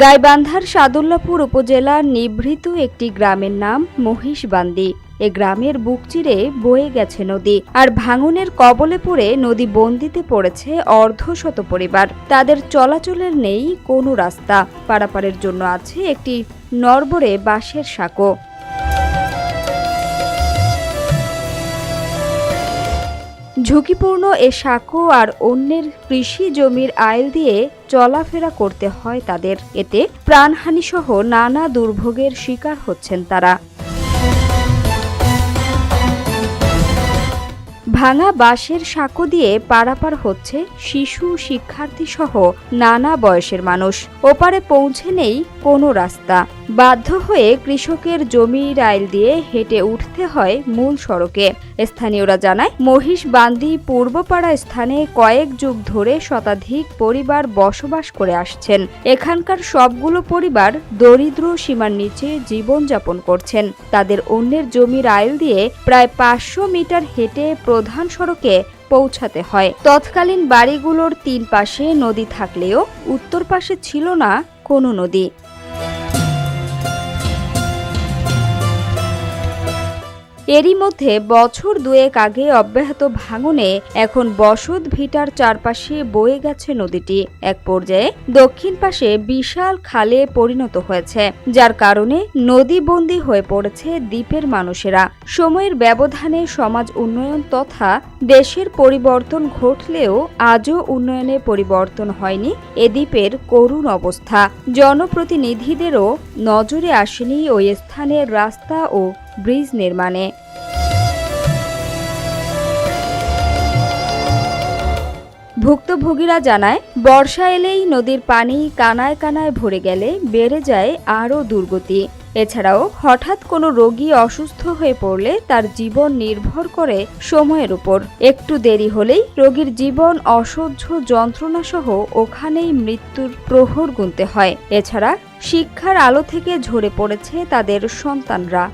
গাইবান্ধার সাদুল্লাপুর উপজেলার নিভৃত একটি গ্রামের নাম মহিষবান্দি। এ গ্রামের বুক চিরে বয়ে গেছে নদী, আর ভাঙনের কবলে পড়ে নদী বন্দিতে পড়েছে অর্ধশত পরিবার। তাদের চলাচলের নেই কোনো রাস্তা, পারাপারের জন্য আছে একটি নড়বড়ে বাঁশের সাঁকো। ঝুঁকিপূর্ণ এ সাঁকো আর অন্যের কৃষি জমির আইল দিয়ে চলাফেরা করতে হয় তাদের। এতে প্রাণহানিসহ নানা দুর্ভোগের শিকার হচ্ছেন তারা। ভাঙা বাঁশের সাঁকো দিয়ে পারাপার হচ্ছে শিশু, শিক্ষার্থী সহ নানা বয়সের মানুষ। ওপারে পৌঁছে নেই কোনো রাস্তা। বাধ্য হয়ে কৃষকের জমির আইল দিয়ে হেঁটে উঠতে হয় মূল সড়কে। স্থানীয়রা জানায়, মহিষবান্দি পূর্বপাড়া স্থানে কয়েক যুগ ধরে শতাধিক পরিবার বসবাস করে আসছেন। এখানকার সবগুলো পরিবার দরিদ্র সীমার নিচে জীবনযাপন করছেন। তাদের অন্যের জমির আইল দিয়ে প্রায় 500 মিটার হেঁটে প্রধান সড়কে পৌঁছাতে হয়। তৎকালীন বাড়িগুলোর 3 পাশে নদী থাকলেও উত্তর পাশে ছিল না কোনো নদী। এরই মধ্যে বছর দুয়েক আগে অব্যাহত ভাঙনে এখন বসত ভিটার চারপাশে বয়ে গেছে নদীটি। এক পর্যায়ে দক্ষিণ পাশে বিশাল খালে পরিণত হয়েছে, যার কারণে নদীবন্দী হয়ে পড়েছে দ্বীপের মানুষেরা। সময়ের ব্যবধানে সমাজ উন্নয়ন তথা দেশের পরিবর্তন ঘটলেও আজও উন্নয়নে পরিবর্তন হয়নি এ দ্বীপের করুণ অবস্থা। জনপ্রতিনিধিদেরও নজরে আসেনি ওই স্থানের রাস্তা ও ব্রিজ নির্মাণে। ভুক্তভোগীরা জানায়, বর্ষা এলেই নদীর পানি কানায় কানায় ভরে গেলে বেড়ে যায় আরও দুর্গতি। এছাড়াও হঠাৎ কোনো রোগী অসুস্থ হয়ে পড়লে তার জীবন নির্ভর করে সময়ের উপর। একটু দেরি হলেই রোগীর জীবন অসহ্য যন্ত্রণাসহ ওখানেই মৃত্যুর প্রহর গুনতে হয়। এছাড়া শিক্ষার আলো থেকে ঝরে পড়েছে তাদের সন্তানরা।